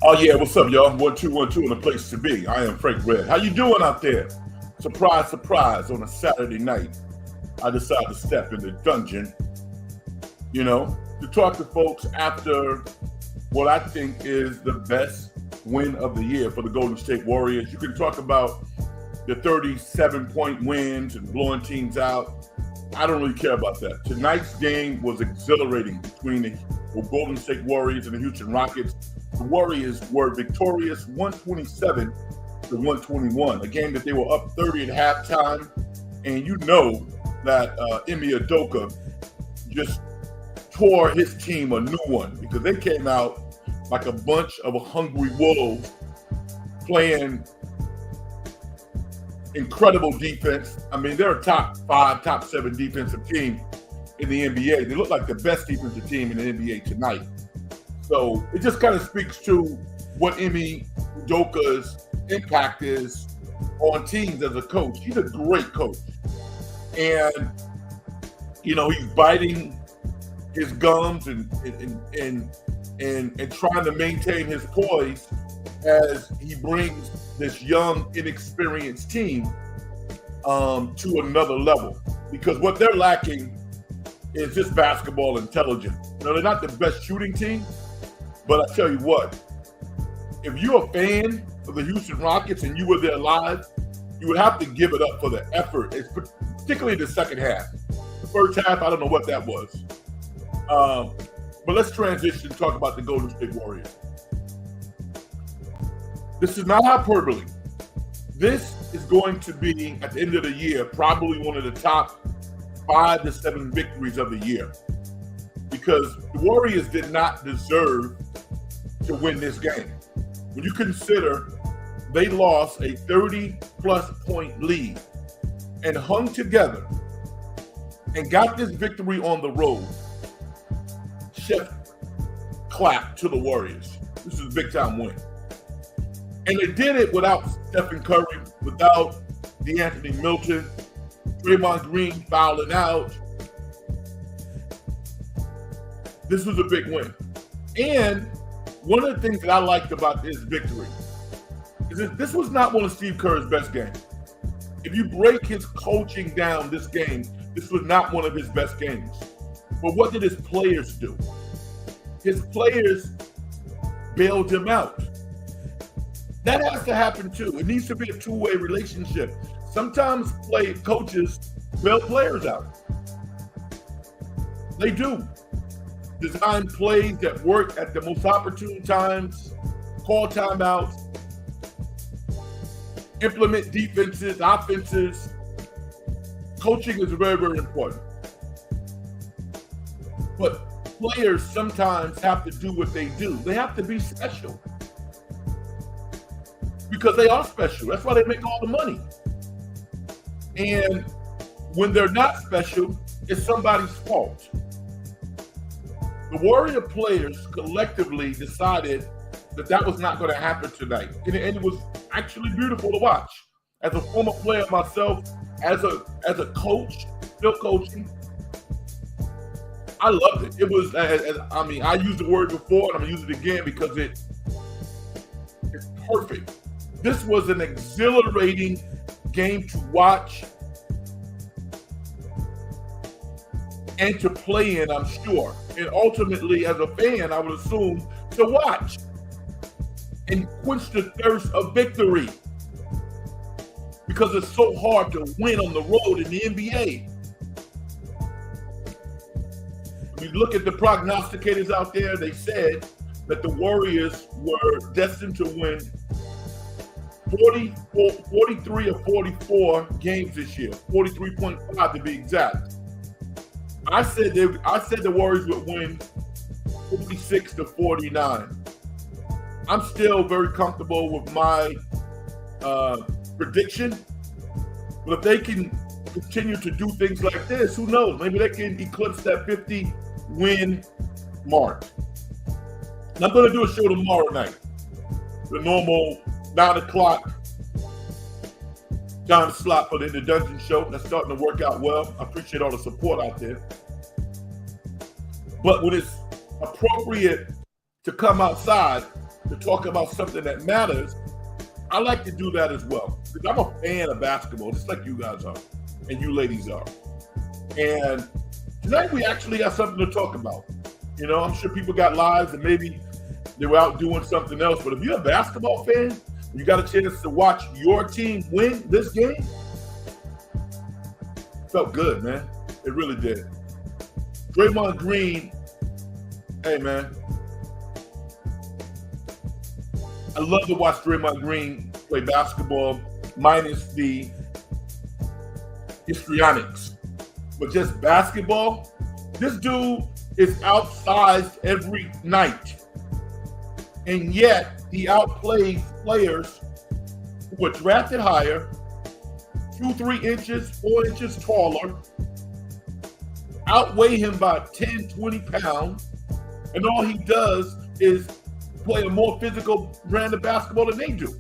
Oh yeah, what's up, y'all? 1212 in the place to be. I am Frank Red. How you doing out there? Surprise, surprise! On a Saturday night, I decided to step in the dungeon, to talk to folks after what I think is the best win of the year for the Golden State Warriors. You can talk about the 37-point wins and blowing teams out. I don't really care about that. Tonight's game was exhilarating between the Golden State Warriors and the Houston Rockets. The Warriors were victorious 127 to 121, a game that they were up 30 at halftime. And you know that Ime Udoka just tore his team a new one because they came out like a bunch of hungry wolves playing incredible defense. I mean, they're a top 5, top 7 defensive team in the NBA. They look like the best defensive team in the NBA tonight. So it just kind of speaks to what Ime Udoka's impact is on teams as a coach. He's a great coach. And, he's biting his gums and trying to maintain his poise as he brings this young, inexperienced team to another level. Because what they're lacking is just basketball intelligence. They're not the best shooting team, but I tell you what, if you're a fan of the Houston Rockets and you were there live, you would have to give it up for the effort, particularly the second half. The first half, I don't know what that was. But let's transition and talk about the Golden State Warriors. This is not hyperbole. This is going to be, at the end of the year, probably one of the top 5 to 7 victories of the year. Because the Warriors did not deserve to win this game. When you consider they lost a 30-plus point lead and hung together and got this victory on the road, chef clap to the Warriors. This is a big-time win. And they did it without Stephen Curry, without DeAnthony Milton, Draymond Green fouling out. This was a big win. And one of the things that I liked about this victory is that this was not one of Steve Kerr's best games. If you break his coaching down this game, this was not one of his best games. But what did his players do? His players bailed him out. That has to happen too. It needs to be a two-way relationship. Sometimes coaches bail players out. They do. Design plays that work at the most opportune times, call timeouts, implement defenses, offenses. Coaching is very, very important. But players sometimes have to do what they do. They have to be special. Because they are special. That's why they make all the money. And when they're not special, it's somebody's fault. The Warrior players collectively decided that was not going to happen tonight. And it was actually beautiful to watch. As a former player myself, as a coach, still coaching, I loved it. It was, I used the word before and I'm going to use it again because it's perfect. This was an exhilarating game to watch and to play in, I'm sure. And ultimately, as a fan, I would assume to watch and quench the thirst of victory. Because it's so hard to win on the road in the NBA. When you look at the prognosticators out there, they said that the Warriors were destined to win 43 or 44 games this year, 43.5 to be exact. I said the Warriors would win 46 to 49. I'm still very comfortable with my prediction, but if they can continue to do things like this, who knows? Maybe they can eclipse that 50-win mark. And I'm going to do a show tomorrow night, the normal 9 o'clock time slot for the Dungeon Show. That's starting to work out well. I appreciate all the support out there. But when it's appropriate to come outside, to talk about something that matters, I like to do that as well. Because I'm a fan of basketball, just like you guys are, and you ladies are. And tonight we actually got something to talk about. You know, I'm sure people got lives and maybe they were out doing something else. But if you're a basketball fan, you got a chance to watch your team win this game. Felt good, man. It really did. Draymond Green, hey, man. I love to watch Draymond Green play basketball, minus the histrionics. But just basketball, this dude is outsized every night. And yet, he outplays players who were drafted higher, 2-3 inches, 4 inches taller, outweigh him by 10, 20 pounds, and all he does is play a more physical brand of basketball than they do.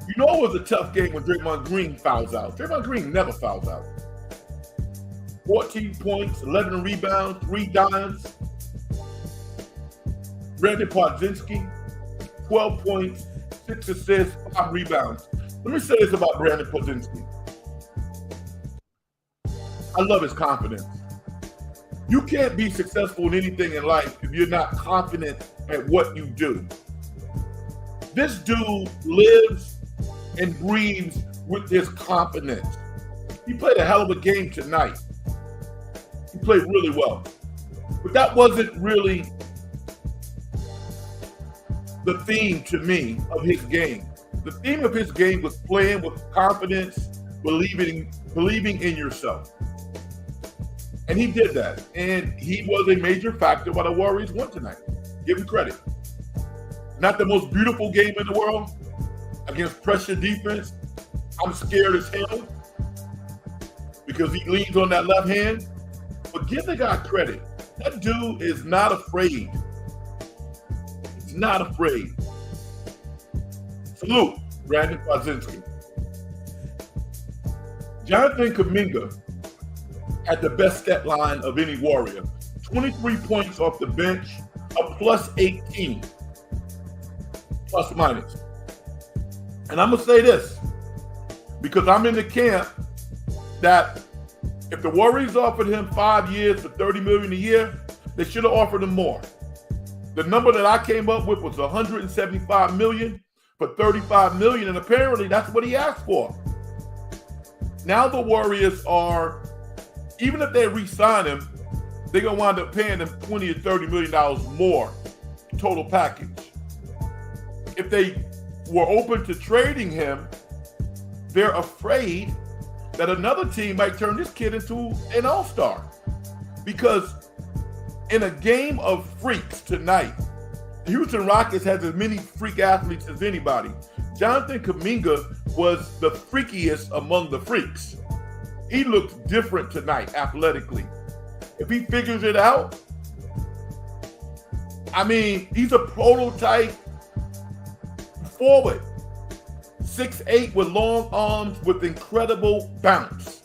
You know it was a tough game when Draymond Green fouls out. Draymond Green never fouls out. 14 points, 11 rebounds, 3 dimes. Brandon Podzinski, 12 points, 6 assists, 5 rebounds. Let me say this about Brandon Podzinski. I love his confidence. You can't be successful in anything in life if you're not confident at what you do. This dude lives and breathes with his confidence. He played a hell of a game tonight. He played really well. But that wasn't really the theme to me of his game. The theme of his game was playing with confidence, believing in yourself. And he did that. And he was a major factor why the Warriors won tonight. Give him credit. Not the most beautiful game in the world against pressure defense. I'm scared as hell because he leans on that left hand. But give the guy credit. That dude is not afraid. He's not afraid. Salute, Brandon Podzinski. Jonathan Kuminga had the best stat line of any Warrior. 23 points off the bench, a plus 18. Plus minus. And I'm going to say this, because I'm in the camp that if the Warriors offered him 5 years for $30 million a year, they should have offered him more. The number that I came up with was $175 million for $35 million, and apparently that's what he asked for. Now the Warriors are, even if they re-sign him, they're going to wind up paying him $20 or $30 million more total package. If they were open to trading him, they're afraid that another team might turn this kid into an all-star. Because in a game of freaks tonight, the Houston Rockets has as many freak athletes as anybody. Jonathan Kuminga was the freakiest among the freaks. He looked different tonight athletically. If he figures it out, I mean, he's a prototype forward. 6'8" with long arms with incredible bounce.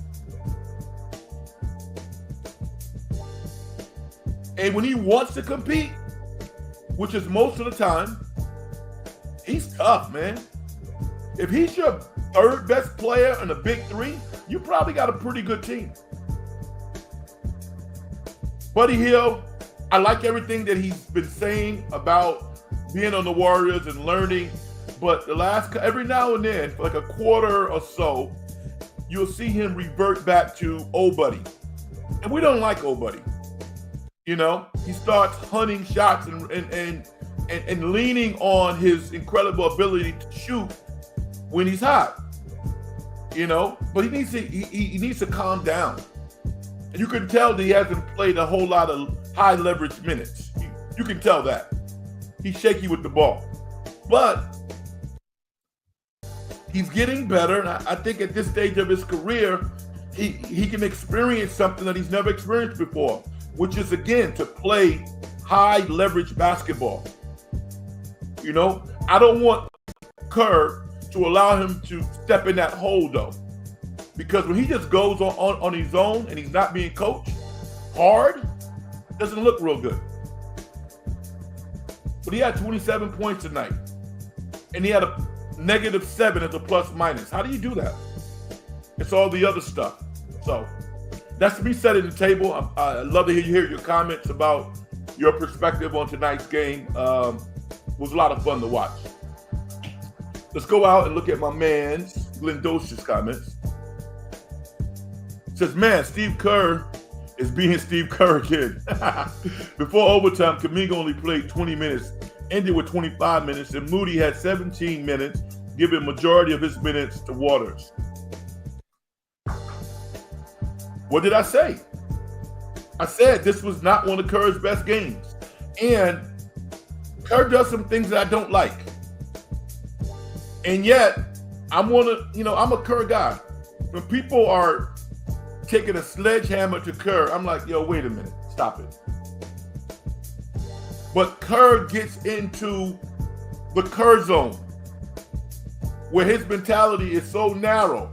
And when he wants to compete, which is most of the time, he's tough, man. If he's your third best player in the Big Three, you probably got a pretty good team. Buddy Hield, I like everything that he's been saying about being on the Warriors and learning. But every now and then, for like a quarter or so, you'll see him revert back to old buddy. And we don't like old buddy. You know, he starts hunting shots and leaning on his incredible ability to shoot when he's hot. You know, but he needs to calm down. And you can tell that he hasn't played a whole lot of high leverage minutes. You can tell that. He's shaky with the ball. But he's getting better, and I think at this stage of his career, he can experience something that he's never experienced before, which is, again, to play high leverage basketball. You know, I don't want Kerr to allow him to step in that hole, though, because when he just goes on his own and he's not being coached hard, it doesn't look real good. But he had 27 points tonight. And he had a -7 as a plus minus. How do you do that? It's all the other stuff. So that's me setting the table. I'd love to hear your comments about your perspective on tonight's game. It was a lot of fun to watch. Let's go out and look at my man's Glenn Dosh's comments. Says, man, Steve Kerr is being Steve Kerr again. Before overtime, Kuminga only played 20 minutes, ended with 25 minutes, and Moody had 17 minutes, giving majority of his minutes to Waters. What did I say? I said this was not one of Kerr's best games. And Kerr does some things that I don't like. And yet, I'm a Kerr guy. When people are taking a sledgehammer to Kerr, I'm like, yo, wait a minute, stop it. But Kerr gets into the Kerr zone, where his mentality is so narrow.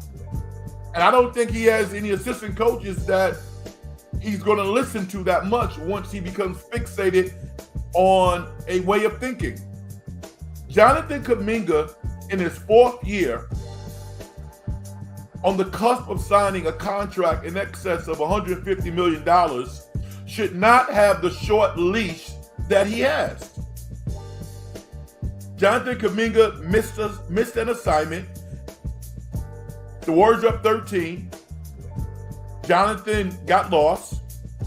And I don't think he has any assistant coaches that he's going to listen to that much once he becomes fixated on a way of thinking. Jonathan Kuminga, in his 4th year, on the cusp of signing a contract in excess of $150 million, should not have the short leash that he has. Jonathan Kuminga missed an assignment. The Warriors up 13. Jonathan got lost,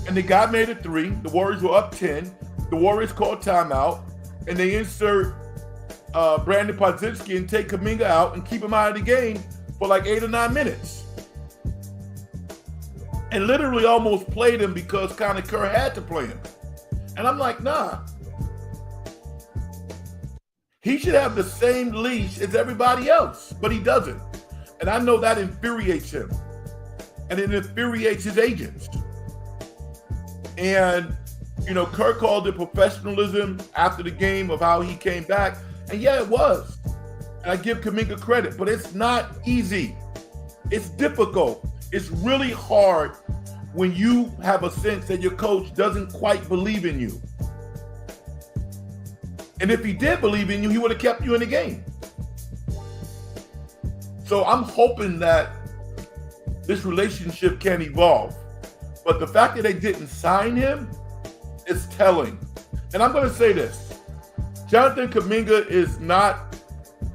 and the guy made a 3. The Warriors were up 10. The Warriors called timeout, and they insert Brandon Podzinski and take Kuminga out and keep him out of the game for like 8 or 9 minutes. And literally almost played him because Conor Kerr had to play him. And I'm like, nah. He should have the same leash as everybody else, but he doesn't. And I know that infuriates him. And it infuriates his agents. And, Kerr called it professionalism after the game of how he came back. And yeah, it was. And I give Kuminga credit, but it's not easy. It's difficult. It's really hard when you have a sense that your coach doesn't quite believe in you. And if he did believe in you, he would have kept you in the game. So I'm hoping that this relationship can evolve. But the fact that they didn't sign him is telling. And I'm going to say this. Jonathan Kuminga is not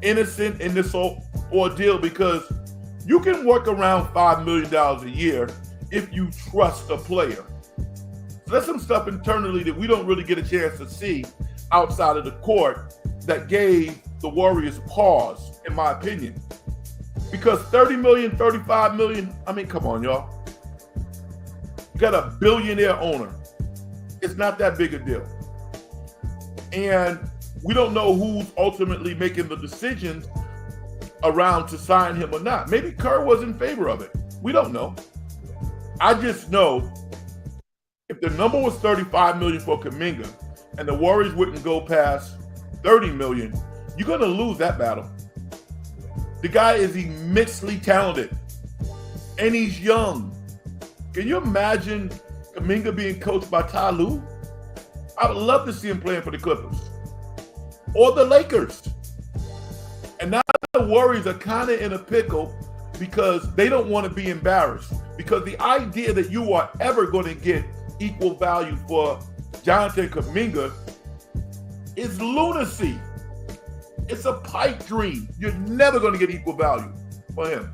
innocent in this whole ordeal because you can work around $5 million a year if you trust a player. So there's some stuff internally that we don't really get a chance to see outside of the court that gave the Warriors pause, in my opinion. Because $30 million, $35 million, I mean, come on, y'all. You got a billionaire owner. It's not that big a deal. And we don't know who's ultimately making the decisions around to sign him or not. Maybe Kerr was in favor of it. We don't know. I just know if the number was $35 million for Kuminga and the Warriors wouldn't go past $30 million, you're going to lose that battle. The guy is immensely talented, and he's young. Can you imagine Kuminga being coached by Ty Lue? I would love to see him playing for the Clippers or the Lakers. And now the Warriors are kind of in a pickle because they don't want to be embarrassed. Because the idea that you are ever going to get equal value for Jonathan Kuminga is lunacy. It's a pipe dream. You're never going to get equal value for him.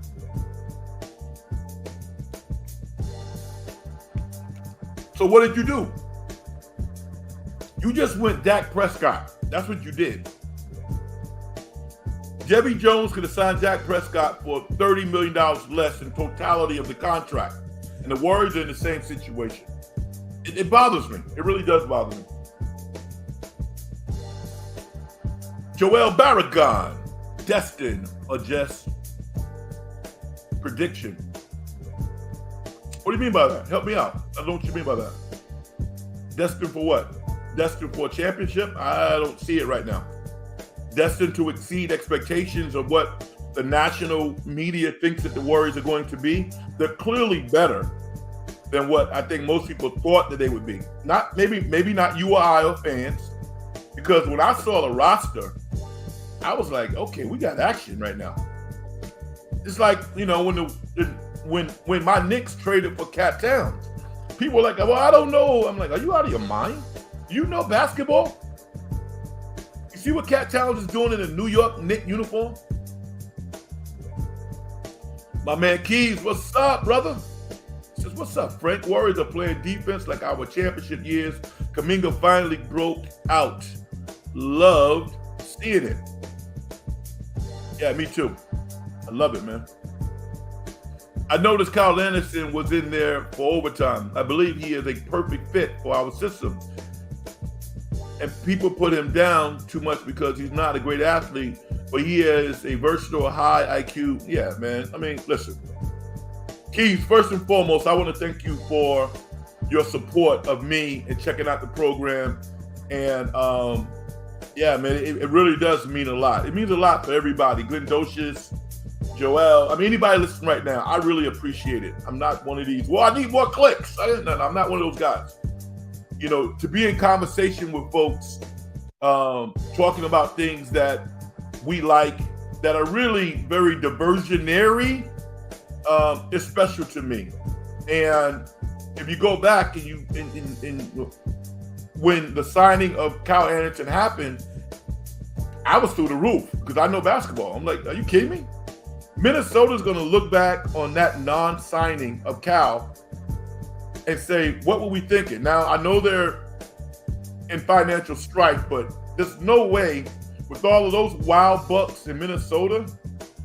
So what did you do? You just went Dak Prescott. That's what you did. Jerry Jones could have signed Dak Prescott for $30 million less in totality of the contract. And the Warriors are in the same situation. It bothers me. It really does bother me. Joel Barragan, destined or just prediction? What do you mean by that? Help me out. I don't know what you mean by that. Destined for what? Destined for a championship? I don't see it right now. Destined to exceed expectations of what the national media thinks that the Warriors are going to be. They're clearly better than what I think most people thought that they would be. Not maybe not you or I or fans, Because when I saw the roster, I was like, okay, we got action right now. It's like, you know, when my Knicks traded for Cat Towns, people were like, well, I don't know. I'm like, are you out of your mind? You know basketball? You see what Cat Towns is doing in a New York Knicks uniform? My man Keys, what's up, brother? He says, what's up, Frank? Warriors are playing defense like our championship years. Kuminga finally broke out. Loved seeing it. Yeah, me too. I love it, man. I noticed Kyle Anderson was in there for overtime. I believe he is a perfect fit for our system. And people put him down too much because he's not a great athlete, but he is a versatile, high IQ. Yeah, man. I mean, listen. Keys, first and foremost, I want to thank you for your support of me and checking out the program. And yeah, man, it really does mean a lot. It means a lot for everybody. Glendocious, Joel, I mean, anybody listening right now, I really appreciate it. I'm not one of these, well, I need more clicks. I'm not one of those guys. You know, to be in conversation with folks, talking about things that we like, that are really very diversionary, is special to me. And if you go back and when the signing of Kyle Anderson happened, I was through the roof because I know basketball. I'm like, are you kidding me? Minnesota's going to look back on that non-signing of Cal and say, what were we thinking? Now, I know they're in financial strife, but there's no way with all of those wild bucks in Minnesota,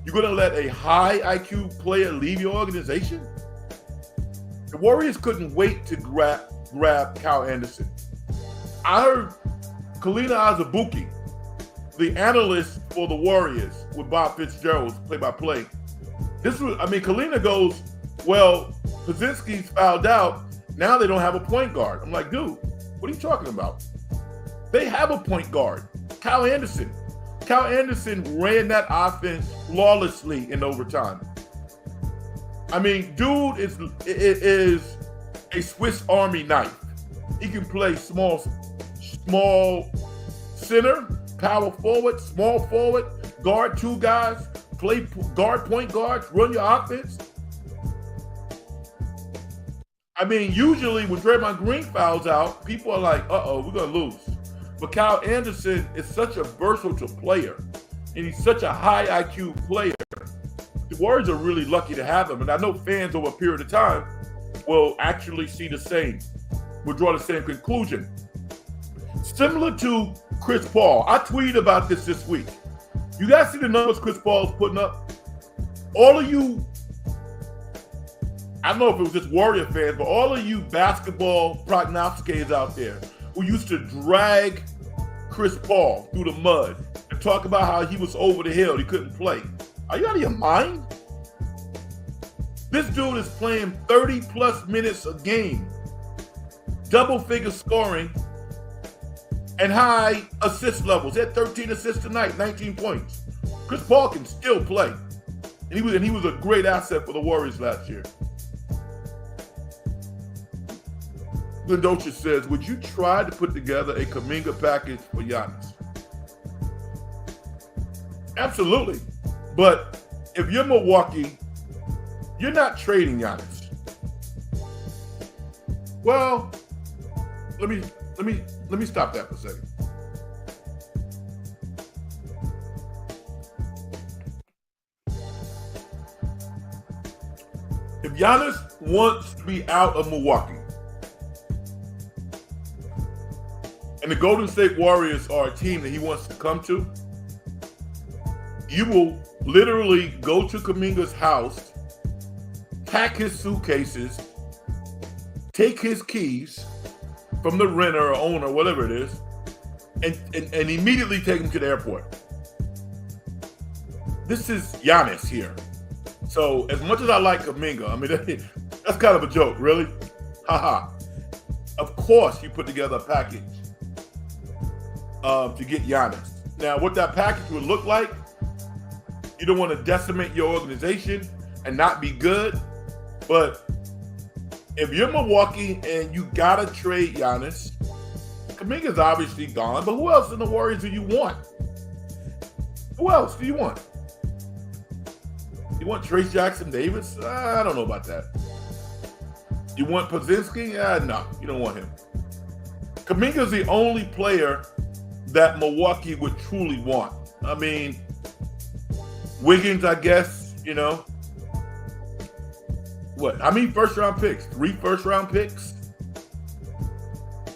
you're going to let a high IQ player leave your organization? The Warriors couldn't wait to grab Kyle Anderson. I heard Kalina Azubuike, the analyst for the Warriors with Bob Fitzgerald's play-by-play. Kalina goes, well, Podziemski's fouled out. Now they don't have a point guard. I'm like, dude, what are you talking about? They have a point guard, Kyle Anderson. Kyle Anderson ran that offense flawlessly in overtime. I mean, dude is a Swiss Army knife. He can play small center, power forward, small forward, guard two guys, play guard, point guards, run your offense. I mean, usually when Draymond Green fouls out, people are like, uh-oh, we're going to lose. But Kyle Anderson is such a versatile player, and he's such a high IQ player. The Warriors are really lucky to have him, and I know fans over a period of time will actually see the same, will draw the same conclusion. Similar to Chris Paul, I tweeted about this week. You guys see the numbers Chris Paul's putting up? All of you, I don't know if it was just Warrior fans, but all of you basketball prognosticators out there who used to drag Chris Paul through the mud and talk about how he was over the hill, he couldn't play. Are you out of your mind? This dude is playing 30-plus minutes a game, double-figure scoring, and high assist levels. He had 13 assists tonight, 19 points. Chris Paul can still play. And he was a great asset for the Warriors last year. Glendocious says, would you try to put together a Kuminga package for Giannis? Absolutely. But if you're Milwaukee, you're not trading Giannis. Well, let me stop that for a second. If Giannis wants to be out of Milwaukee, and the Golden State Warriors are a team that he wants to come to, you will literally go to Kuminga's house, pack his suitcases, take his keys from the renter or owner, whatever it is, and immediately take him to the airport. This is Giannis here. So as much as I like Kuminga, I mean, that's kind of a joke, really? Haha. Of course you put together a package to get Giannis. Now, what that package would look like, you don't want to decimate your organization and not be good, but if you're Milwaukee and you gotta trade Giannis, Kuminga's obviously gone, but who else in the Warriors do you want? Who else do you want? You want Trace Jackson Davis? I don't know about that. You want Pozinski? No, you don't want him. Kuminga's the only player that Milwaukee would truly want. I mean, Wiggins, I guess, you know. What? How many first-round picks? 3 first-round picks?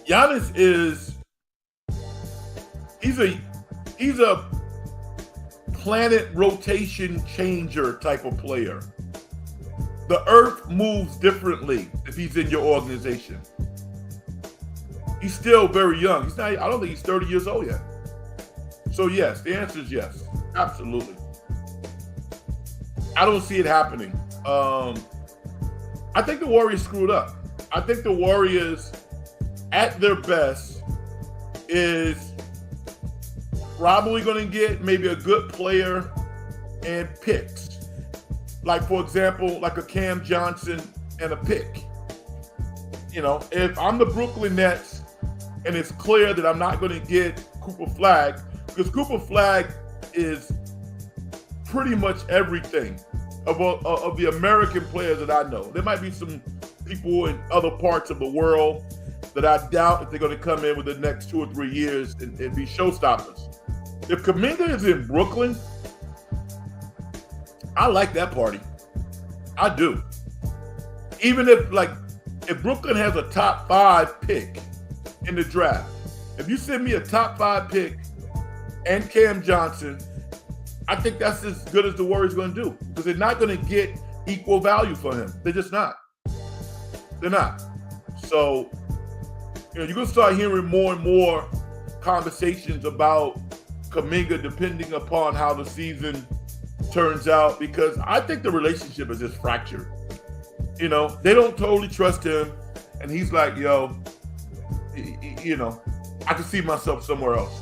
Giannis he's a planet rotation changer type of player. The earth moves differently if he's in your organization. He's still very young. I don't think he's 30 years old yet. So yes, the answer is yes. Absolutely. I don't see it happening. I think the Warriors screwed up. I think the Warriors, at their best, is probably going to get maybe a good player and picks. Like, for example, like a Cam Johnson and a pick. You know, if I'm the Brooklyn Nets and it's clear that I'm not going to get Cooper Flagg, because Cooper Flagg is pretty much everything of the American players that I know. There might be some people in other parts of the world that I doubt if they're going to come in within the next 2 or 3 years and be showstoppers. If Kuminga is in Brooklyn, I like that party. I do. Even if Brooklyn has a top 5 pick in the draft, if you send me a top 5 pick and Cam Johnson, I think that's as good as the Warriors going to do, because they're not going to get equal value for him. They're just not. They're not. So, you're going to start hearing more and more conversations about Kuminga depending upon how the season turns out, because I think the relationship is just fractured. You know, they don't totally trust him, and he's like, yo, you know, I can see myself somewhere else.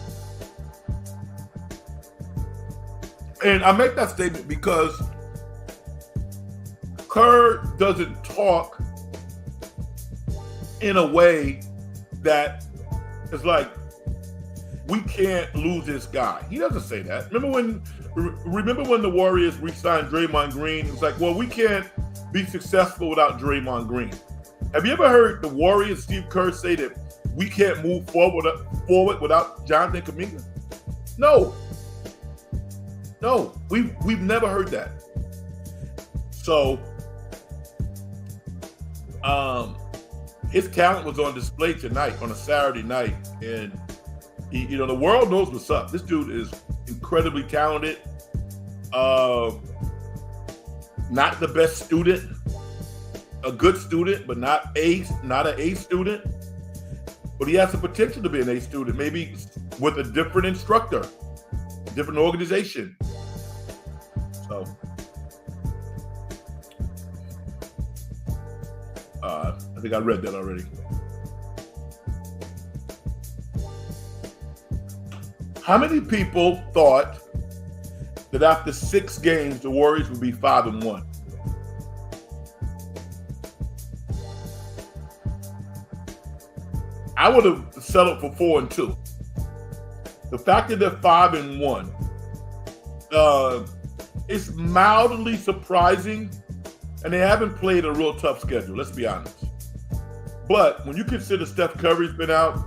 And I make that statement because Kerr doesn't talk in a way that is like, we can't lose this guy. He doesn't say that. Remember when the Warriors re-signed Draymond Green? It was like, well, we can't be successful without Draymond Green. Have you ever heard the Warriors, Steve Kerr, say that we can't move forward without Jonathan Kuminga? No, we've never heard that. So, his talent was on display tonight on a Saturday night, and the world knows what's up. This dude is incredibly talented. Not the best student, a good student, but not an A student. But he has the potential to be an A student, maybe with a different instructor, different organization. So, I think I read that already. How many people thought that after 6 games, the Warriors would be 5-1? I would have settled for 4-2. The fact that they're 5-1, it's mildly surprising, and they haven't played a real tough schedule, let's be honest. But when you consider Steph Curry's been out,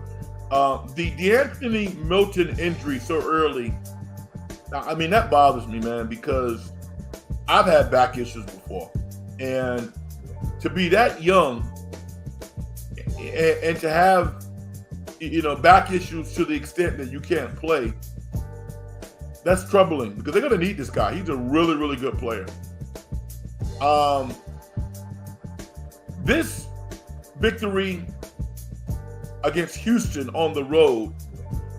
the D'Anthony Milton injury so early, I mean, that bothers me, man, because I've had back issues before. And to be that young and to have, back issues to the extent that you can't play, that's troubling, because they're going to need this guy. He's a really, really good player. This victory against Houston on the road,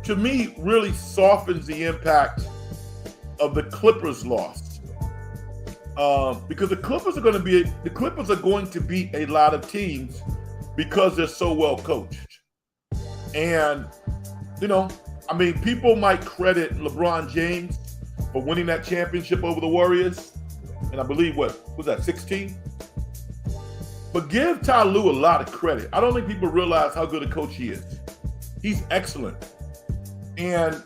to me, really softens the impact of the Clippers' loss. Because the Clippers are going to beat a lot of teams because they're so well coached. And, people might credit LeBron James for winning that championship over the Warriors. And I believe, 16? But give Ty Lue a lot of credit. I don't think people realize how good a coach he is. He's excellent. And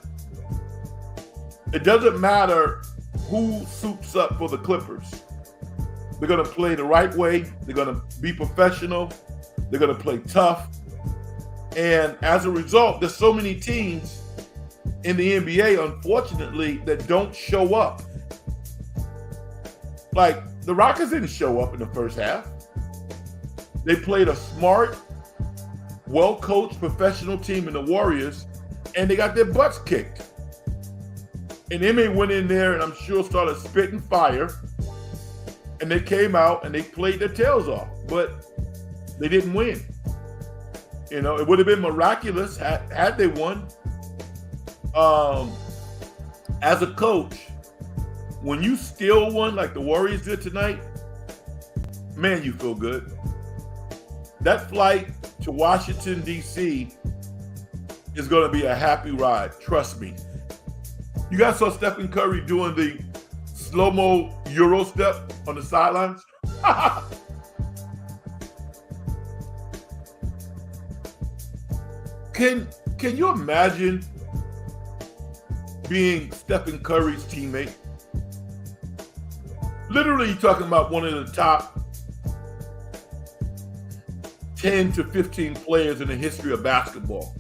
it doesn't matter who suits up for the Clippers. They're going to play the right way. They're going to be professional. They're going to play tough. And as a result, there's so many teams in the NBA, unfortunately, that don't show up. Like, the Rockets didn't show up in the first half. They played a smart, well-coached professional team in the Warriors, and they got their butts kicked. And Ime went in there and I'm sure started spitting fire. And they came out and they played their tails off, but they didn't win. You know, it would have been miraculous had they won. As a coach, when you steal one like the Warriors did tonight, man, you feel good. That flight to Washington, D.C. is going to be a happy ride. Trust me. You guys saw Stephen Curry doing the slow-mo Euro step on the sidelines? Can you imagine being Stephen Curry's teammate? Literally, you're talking about one of the top 10 to 15 players in the history of basketball.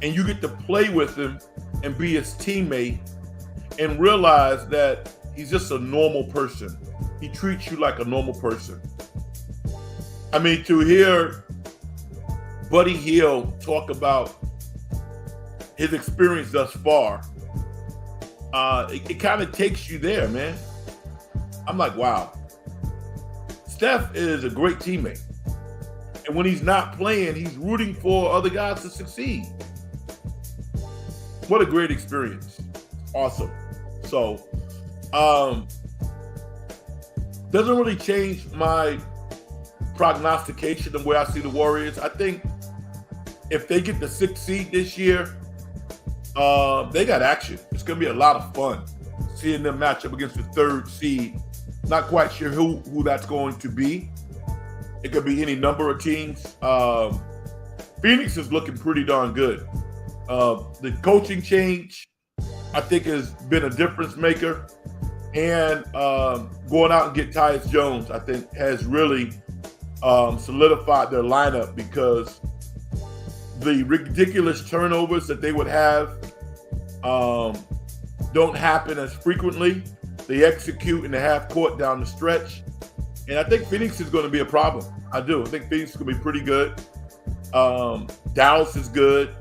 And you get to play with him and be his teammate and realize that he's just a normal person. He treats you like a normal person. I mean, to hear Buddy Hield talk about his experience thus far, it kind of takes you there, man. I'm like, wow. Steph is a great teammate. And when he's not playing, he's rooting for other guys to succeed. What a great experience. Awesome. So, doesn't really change my prognostication of where I see the Warriors. I think if they get the 6th seed this year, they got action. It's going to be a lot of fun seeing them match up against the 3rd seed. Not quite sure who that's going to be. It could be any number of teams. Phoenix is looking pretty darn good. The coaching change, I think, has been a difference maker. And going out and get Tyus Jones, I think, has really solidified their lineup because the ridiculous turnovers that they would have don't happen as frequently. They execute in the half court down the stretch. And I think Phoenix is going to be a problem. I do. I think Phoenix is going to be pretty good. Dallas is good.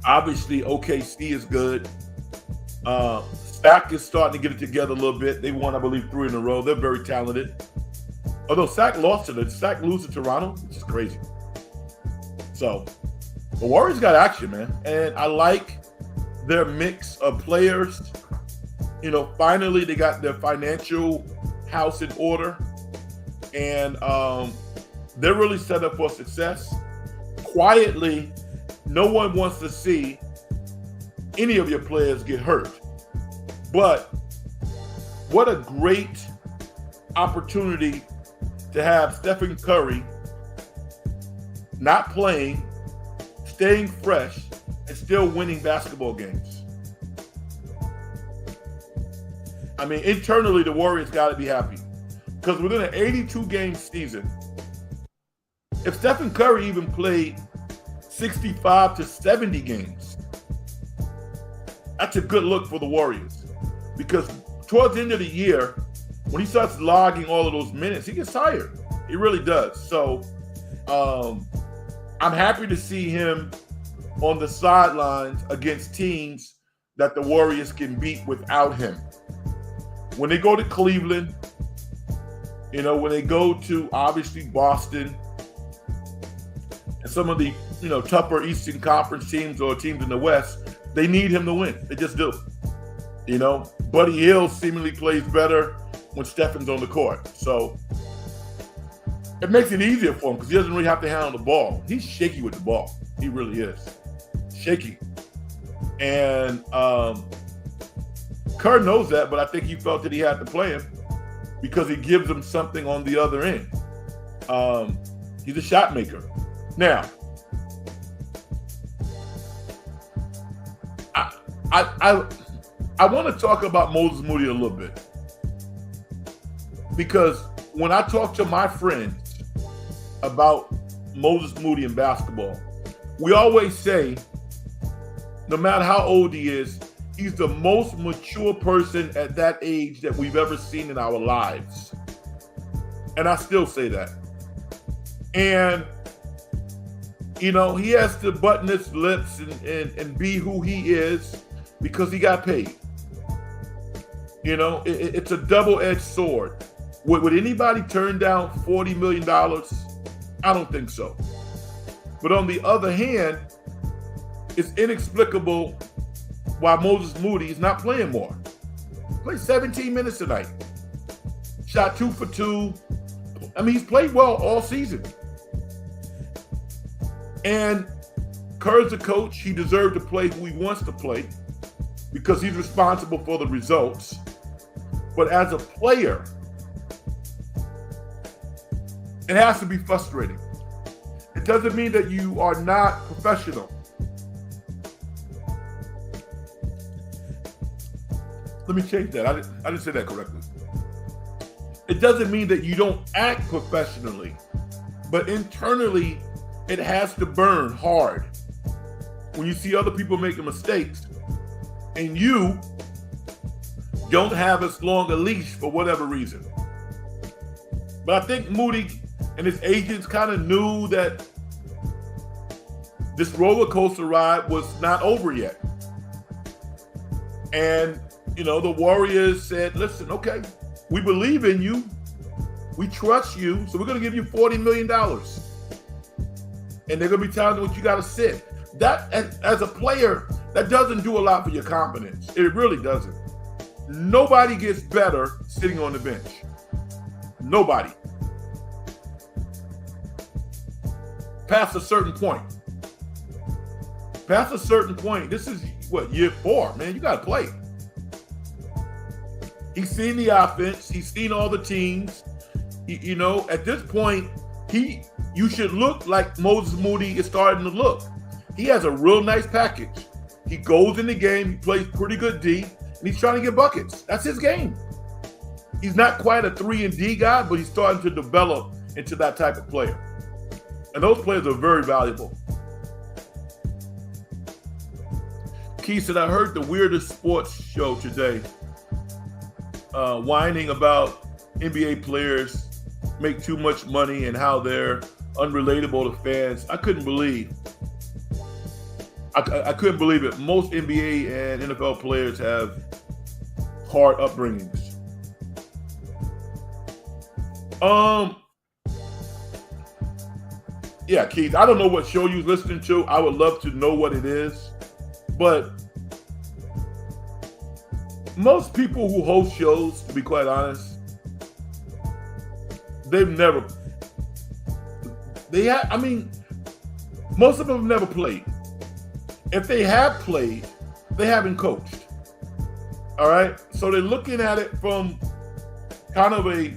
Obviously, OKC is good. Sac is starting to get it together a little bit. They won, I believe, 3 in a row. They're very talented. Although Sac lost to them. Sac lose to Toronto, which is crazy. So, the Warriors got action, man. And I like their mix of players. You know, finally, they got their financial house in order. And they're really set up for success. Quietly, no one wants to see any of your players get hurt. But what a great opportunity to have Stephen Curry not playing, staying fresh, and still winning basketball games. I mean, internally, the Warriors got to be happy. Because within an 82-game season, if Stephen Curry even played 65 to 70 games, that's a good look for the Warriors. Because towards the end of the year, when he starts logging all of those minutes, he gets tired. He really does. So I'm happy to see him on the sidelines against teams that the Warriors can beat without him. When they go to Cleveland, you know, when they go to, obviously, Boston and some of the, you know, tougher Eastern Conference teams or teams in the West, they need him to win. They just do. You know, Buddy Hield seemingly plays better when Stephen's on the court. So it makes it easier for him because he doesn't really have to handle the ball. He's shaky with the ball. He really is. Shaky. And Kerr knows that, but I think he felt that he had to play him because he gives him something on the other end. He's a shot maker. Now, I want to talk about Moses Moody a little bit, because when I talk to my friends about Moses Moody in basketball, we always say, no matter how old he is, he's the most mature person at that age that we've ever seen in our lives. And I still say that. And, you know, he has to button his lips and be who he is because he got paid. You know, it's a double-edged sword. Would anybody turn down $40 million? I don't think so. But on the other hand, it's inexplicable why Moses Moody is not playing more. Played 17 minutes tonight. Shot 2 for 2. I mean, he's played well all season. And Kerr's the coach. He deserved to play who he wants to play because he's responsible for the results. But as a player, it has to be frustrating. It doesn't mean that you are not professional. Let me change that. I didn't say that correctly. It doesn't mean that you don't act professionally, but internally, it has to burn hard when you see other people making mistakes and you don't have as long a leash for whatever reason. But I think Moody and his agents kind of knew that this roller coaster ride was not over yet. And, you know, the Warriors said, listen, okay, we believe in you. We trust you. So we're going to give you $40 million. And they're going to be telling you what you got to sit. That, as a player, that doesn't do a lot for your confidence. It really doesn't. Nobody gets better sitting on the bench. Nobody. Past a certain point. Past a certain point, this is what, year 4, man, you got to play. He's seen the offense. He's seen all the teams. You know, at this point, you should look like Moses Moody is starting to look. He has a real nice package. He goes in the game. He plays pretty good D, and he's trying to get buckets. That's his game. He's not quite a 3-and-D guy, but he's starting to develop into that type of player. And those players are very valuable. Keith said, I heard the weirdest sports show today, whining about NBA players make too much money and how they're unrelatable to fans. I couldn't believe it. Most NBA and NFL players have hard upbringings. Yeah, Keith, I don't know what show you're listening to. I would love to know what it is. But most people who host shows, to be quite honest, most of them have never played. If they have played, they haven't coached. All right? So they're looking at it from kind of a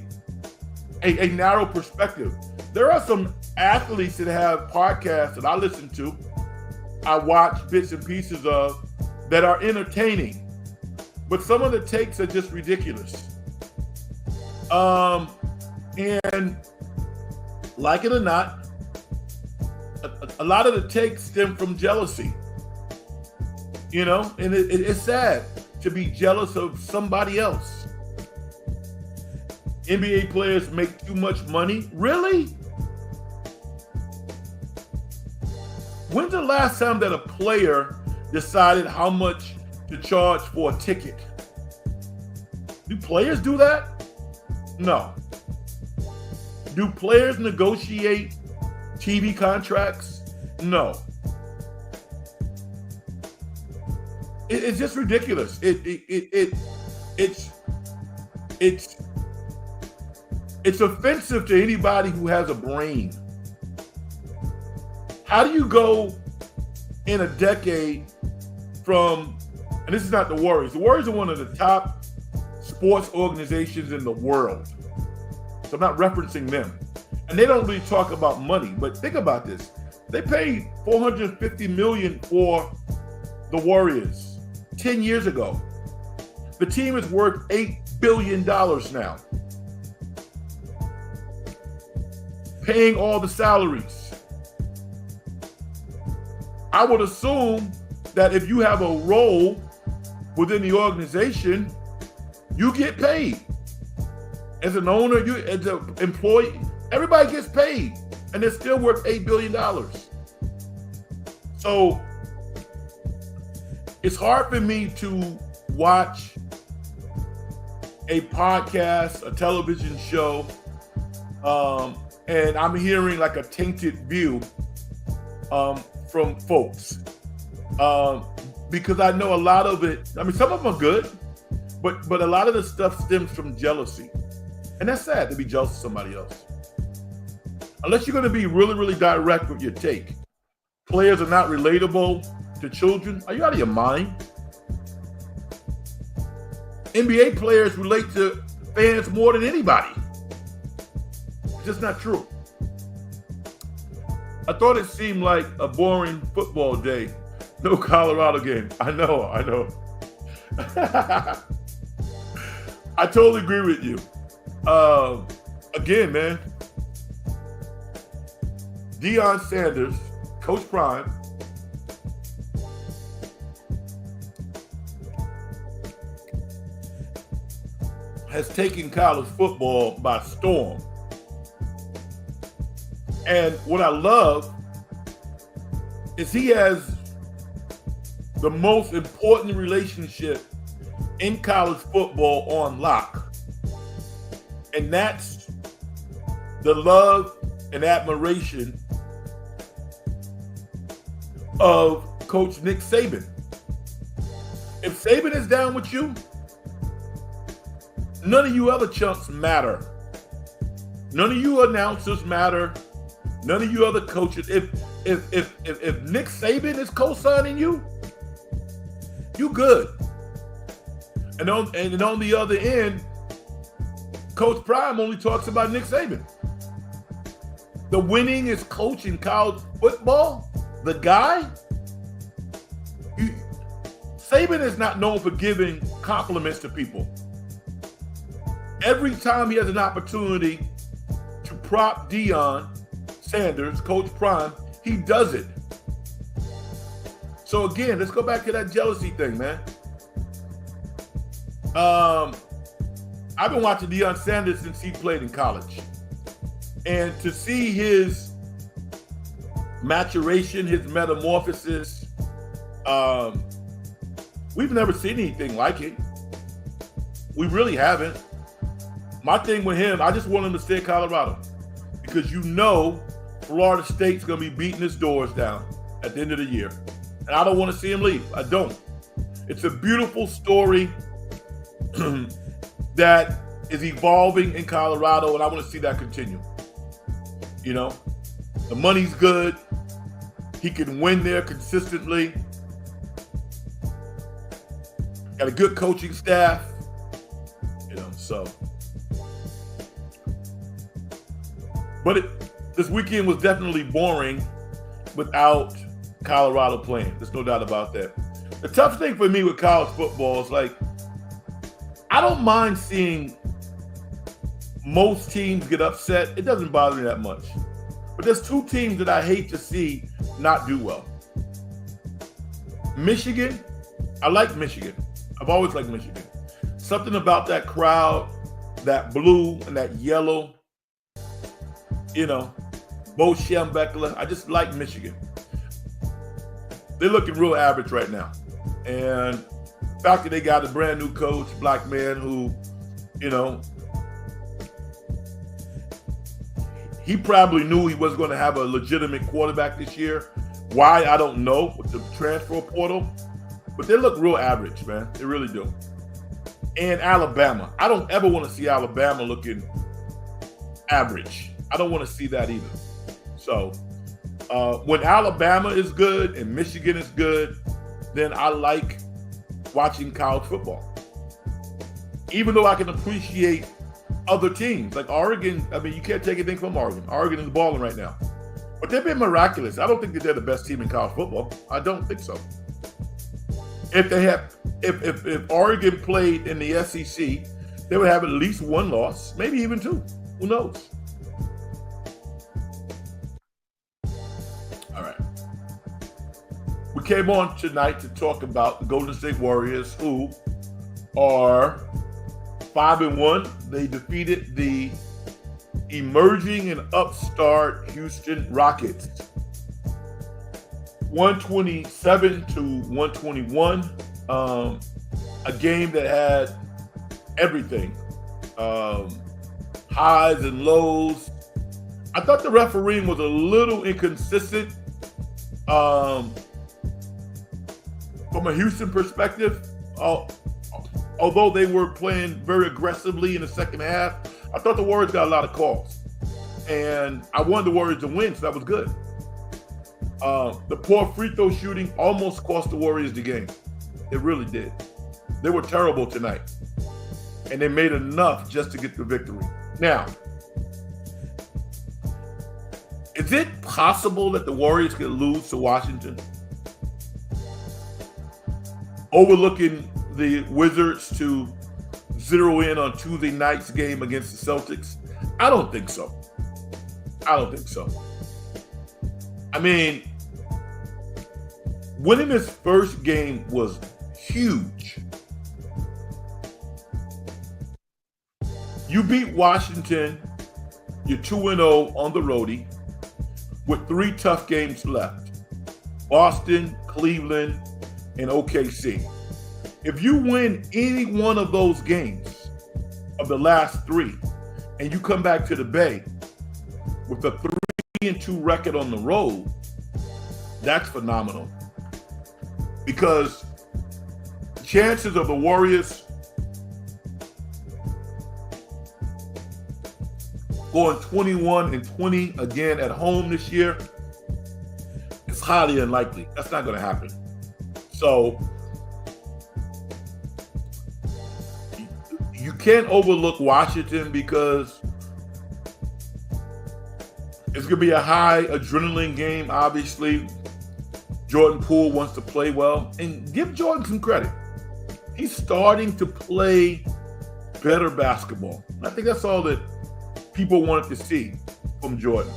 narrow perspective. There are some athletes that have podcasts that I listen to, I watch bits and pieces of, that are entertaining. But some of the takes are just ridiculous. And like it or not, a lot of the takes stem from jealousy. You know, and it's sad to be jealous of somebody else. NBA players make too much money? Really? When's the last time that a player decided how much to charge for a ticket? Do players do that? No. Do players negotiate TV contracts? No. It's just ridiculous. It's offensive to anybody who has a brain. How do you go in a decade from, and this is not the Warriors. The Warriors are one of the top sports organizations in the world. So I'm not referencing them. And they don't really talk about money, but think about this. They paid $450 million for the Warriors 10 years ago. The team is worth $8 billion now. Paying all the salaries. I would assume that if you have a role within the organization, you get paid. As an owner, you as an employee, everybody gets paid, and they're still worth $8 billion. So it's hard for me to watch a podcast, a television show, and I'm hearing like a tainted view from folks. Because I know a lot of it, I mean, some of them are good, but a lot of the stuff stems from jealousy. And that's sad to be jealous of somebody else. Unless you're going to be really, really direct with your take. Players are not relatable to children. Are you out of your mind? NBA players relate to fans more than anybody. It's just not true. I thought it seemed like a boring football day. No Colorado game. I know. I totally agree with you. Again, man, Deion Sanders, Coach Prime, has taken college football by storm. And what I love is he has the most important relationship in college football on lock. And that's the love and admiration of Coach Nick Saban. If Saban is down with you, none of you other chumps matter. None of you announcers matter. None of you other coaches. If Nick Saban is co-signing you, you good. And on the other end, Coach Prime only talks about Nick Saban. The winningest coach in college football, the guy. Saban is not known for giving compliments to people. Every time he has an opportunity to prop Deion Sanders, Coach Prime, he does it. So again, let's go back to that jealousy thing, man. I've been watching Deion Sanders since he played in college. And to see his maturation, his metamorphosis, we've never seen anything like it. We really haven't. My thing with him, I just want him to stay in Colorado because you know Florida State's going to be beating his doors down at the end of the year. And I don't want to see him leave. I don't. It's a beautiful story that is evolving in Colorado, and I want to see that continue. You know, the money's good. He can win there consistently. Got a good coaching staff. You know, so. But this weekend was definitely boring without Colorado playing. There's no doubt about that. The tough thing for me with college football is like, I don't mind seeing most teams get upset. It doesn't bother me that much. But there's two teams that I hate to see not do well. Michigan, I like Michigan. I've always liked Michigan. Something about that crowd, that blue and that yellow, you know, Bo Schembechler. I just like Michigan. They're looking real average right now. And the fact that they got a brand new coach, black man, who, you know, he probably knew he was going to have a legitimate quarterback this year. Why, I don't know, with the transfer portal. But they look real average, man. They really do. And Alabama. I don't ever want to see Alabama looking average. I don't want to see that either. So when Alabama is good and Michigan is good, then I like watching college football. Even though I can appreciate other teams like Oregon. I mean, you can't take anything from Oregon. Oregon is balling right now. But they've been miraculous. I don't think that they're the best team in college football. I don't think so. If Oregon played in the SEC, they would have at least one loss, maybe even two. Who knows? All right. We came on tonight to talk about the Golden State Warriors, who are 5-1. They defeated the emerging and upstart Houston Rockets 127 to 121. A game that had everything, highs and lows. I thought the refereeing was a little inconsistent from a Houston perspective. Although they were playing very aggressively in the second half, I thought the Warriors got a lot of calls. And I wanted the Warriors to win, so that was good. The poor free throw shooting almost cost the Warriors the game. It really did. They were terrible tonight. And they made enough just to get the victory. Now, is it possible that the Warriors could lose to Washington? Overlooking the Wizards to zero in on Tuesday night's game against the Celtics? I don't think so. I mean, winning this first game was huge. You beat Washington, you're 2-0 on the roadie with 3 tough games left. Boston, Cleveland, and OKC. If you win any one of those games of the last 3, and you come back to the Bay with a 3-2 record on the road, that's phenomenal. Because chances of the Warriors going 21-20 again at home this year, it's highly unlikely. That's not going to happen. So you can't overlook Washington because it's going to be a high adrenaline game, obviously. Jordan Poole wants to play well. And give Jordan some credit. He's starting to play better basketball. I think that's all that people wanted to see from Jordan.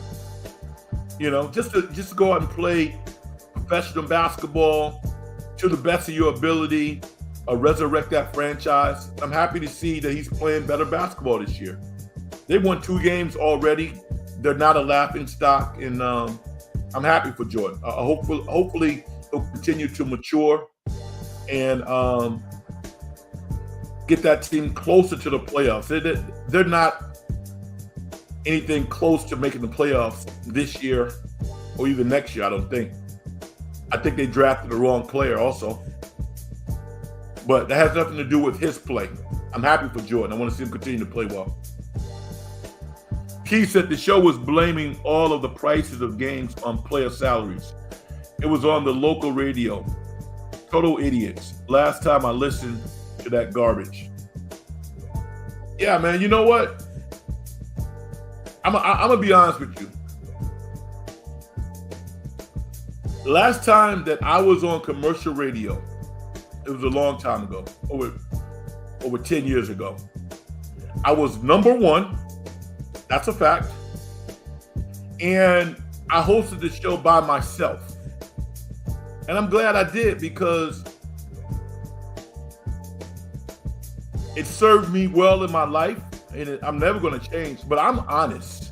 You know, just to go out and play professional basketball to the best of your ability, resurrect that franchise. I'm happy to see that he's playing better basketball this year. They won 2 games already. They're not a laughing stock, and I'm happy for Jordan. Hopefully he'll continue to mature and get that team closer to the playoffs. They're not anything close to making the playoffs this year or even next year, I don't think. I think they drafted the wrong player also. But that has nothing to do with his play. I'm happy for Jordan. I want to see him continue to play well. Key said the show was blaming all of the prices of games on player salaries. It was on the local radio. Total idiots. Last time I listened to that garbage. Yeah, man, you know what? I'm gonna be honest with you. The last time that I was on commercial radio, it was a long time ago, over 10 years ago. I was number 1. That's a fact. And I hosted the show by myself. And I'm glad I did because it served me well in my life, and I'm never going to change. But I'm honest.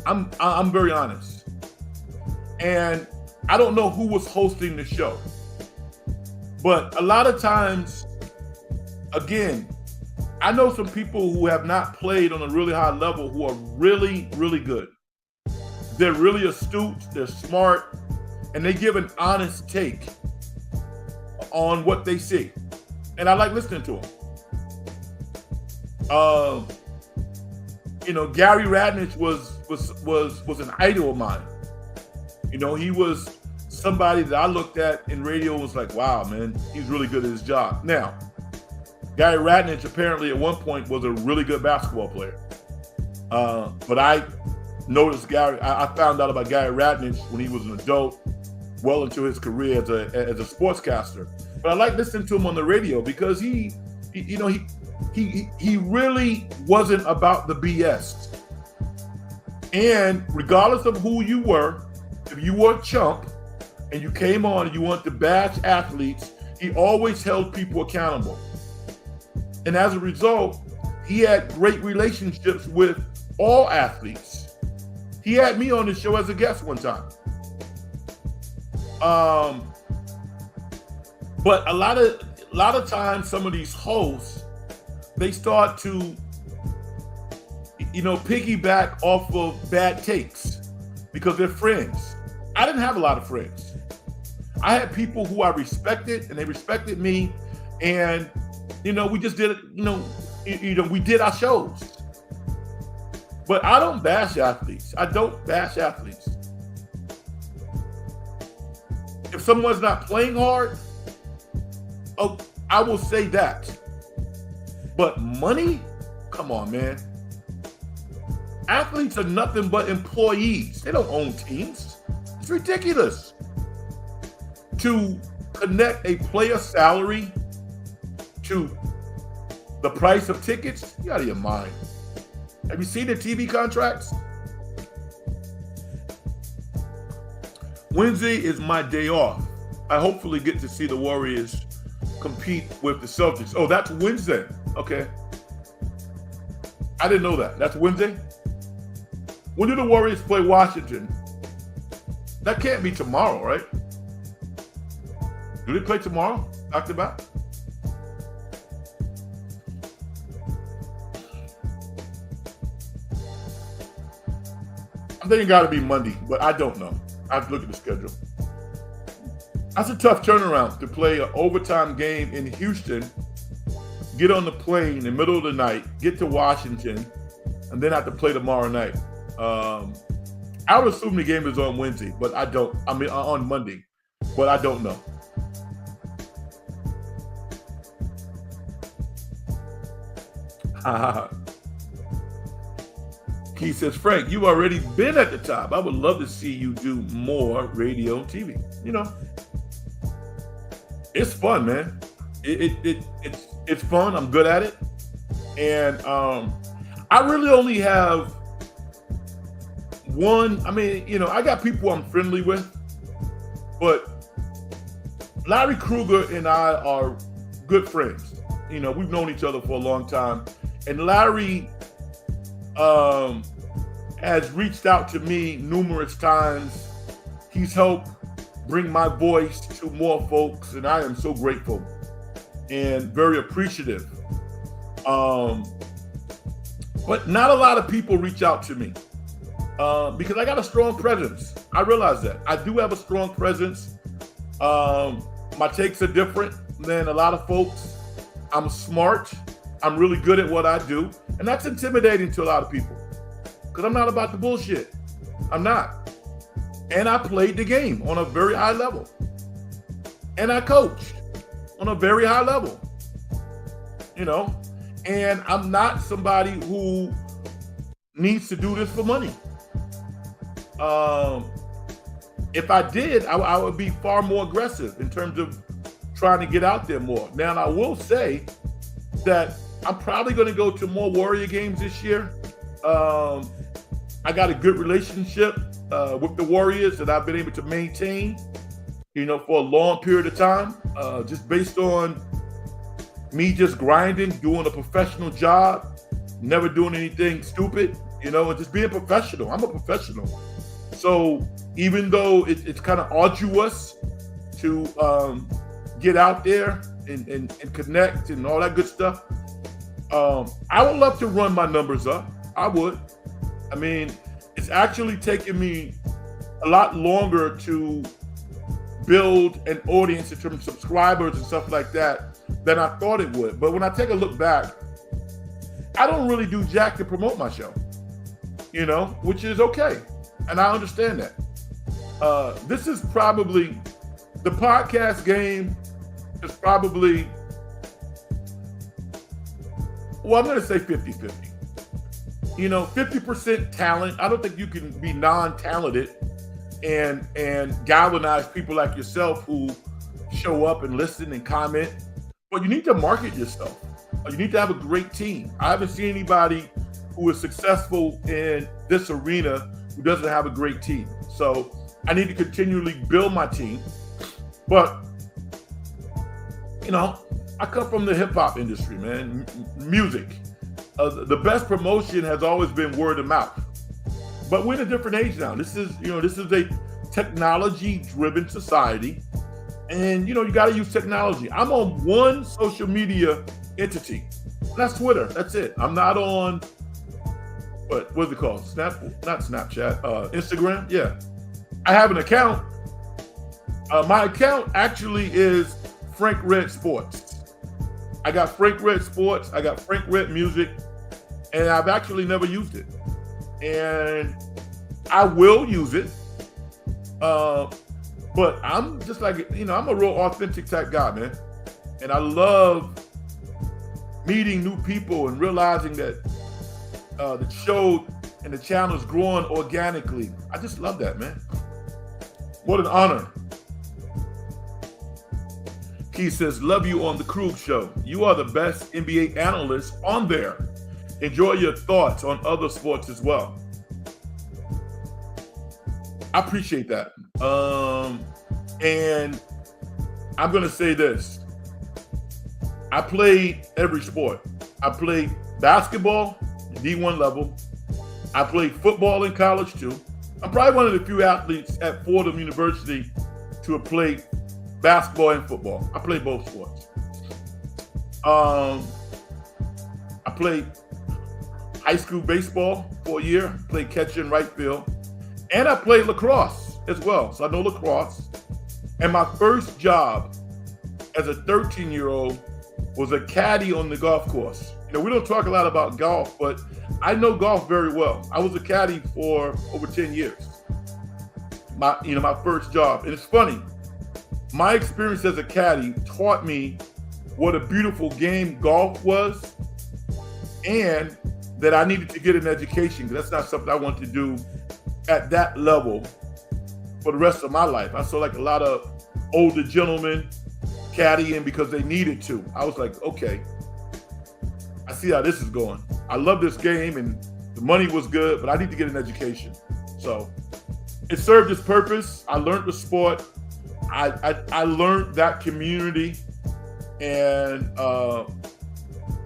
I'm very honest. And I don't know who was hosting the show, but a lot of times, again, I know some people who have not played on a really high level who are really, really good. They're really astute, they're smart, and they give an honest take on what they see. And I like listening to them. You know, Gary Radnich was an idol of mine. You know, he was somebody that I looked at in radio and was like, wow, man, he's really good at his job. Now, Gary Radnich apparently at one point was a really good basketball player. But I noticed I found out about Gary Radnich when he was an adult, well into his career as a sportscaster. but I like listening to him on the radio because he really wasn't about the BS. And regardless of who you were, if you were a chump and you came on and you wanted to bash athletes, he always held people accountable. And as a result, he had great relationships with all athletes. He had me on the show as a guest one time. But a lot of times, some of these hosts, they start to, piggyback off of bad takes because they're friends. I didn't have a lot of friends. I had people who I respected, and they respected me, and we just did it. We did our shows. But I don't bash athletes. I don't bash athletes. If someone's not playing hard, I will say that. But money? Come on, man. Athletes are nothing but employees. They don't own teams. It's ridiculous to connect a player's salary to the price of tickets. You out of your mind. Have you seen the TV contracts? Wednesday is my day off. I hopefully get to see the Warriors compete with the Celtics. Oh, that's Wednesday. Okay. I didn't know that. That's Wednesday? When do the Warriors play Washington? That can't be tomorrow, right? Do they play tomorrow, back to back? I think it got to be Monday, but I don't know. I have to look at the schedule. That's a tough turnaround to play an overtime game in Houston, get on the plane in the middle of the night, get to Washington, and then have to play tomorrow night. I would assume the game is on Wednesday, but I don't. I mean, on Monday, but I don't know. He says, Frank, you've already been at the top. I would love to see you do more radio and TV. It's fun, man. It's fun. I'm good at it. And I really only have one. I mean, I got people I'm friendly with, but Larry Krueger and I are good friends. We've known each other for a long time. And Larry has reached out to me numerous times. He's helped bring my voice to more folks, and I am so grateful and very appreciative. But not a lot of people reach out to me because I got a strong presence. I realize that. I do have a strong presence. My takes are different than a lot of folks. I'm smart. I'm really good at what I do. And that's intimidating to a lot of people because I'm not about the bullshit. I'm not. And I played the game on a very high level. And I coached on a very high level. And I'm not somebody who needs to do this for money. If I did, I would be far more aggressive in terms of trying to get out there more. Now, I will say that I'm probably going to go to more Warrior games this year. I got a good relationship with the Warriors that I've been able to maintain, for a long period of time, just based on me just grinding, doing a professional job, never doing anything stupid, and just being professional. I'm a professional. So even though it's kind of arduous to get out there and connect and all that good stuff, I would love to run my numbers up. I would. I mean, it's actually taken me a lot longer to build an audience in terms of subscribers and stuff like that than I thought it would. But when I take a look back, I don't really do jack to promote my show, which is okay. And I understand that. This is probably, the podcast game is probably, I'm going to say 50-50. 50% talent. I don't think you can be non-talented and galvanize people like yourself who show up and listen and comment, but you need to market yourself. You need to have a great team. I haven't seen anybody who is successful in this arena who doesn't have a great team. So I need to continually build my team. But, you know, I come from the hip hop industry, man, music. The best promotion has always been word of mouth. But we're in a different age now. This is a technology-driven society. And, you got to use technology. I'm on one social media entity. That's Twitter. That's it. I'm not on, what's it called? Not Snapchat, Instagram. Yeah. I have an account. My account actually is Frank Red Sports. I got Frank Red Sports. I got Frank Red Music. And I've actually never used it. And I will use it. But I'm just like, I'm a real authentic type guy, man. And I love meeting new people and realizing that the show and the channel is growing organically. I just love that, man. What an honor. Keith says, love you on the Krug Show. You are the best NBA analyst on there. Enjoy your thoughts on other sports as well. I appreciate that. And I'm going to say this. I played every sport. I played basketball, D1 level. I played football in college too. I'm probably one of the few athletes at Fordham University to have played basketball and football. I played both sports. I played high school baseball for a year, played catcher in right field, and I played lacrosse as well. So I know lacrosse. And my first job as a 13-year-old was a caddy on the golf course. We don't talk a lot about golf, but I know golf very well. I was a caddy for over 10 years. My first job. And it's funny, my experience as a caddy taught me what a beautiful game golf was, and that I needed to get an education, because that's not something I want to do at that level for the rest of my life. I saw like a lot of older gentlemen caddying because they needed to. I was like, okay, I see how this is going. I love this game and the money was good, but I need to get an education. So it served its purpose. I learned the sport. I learned that community, and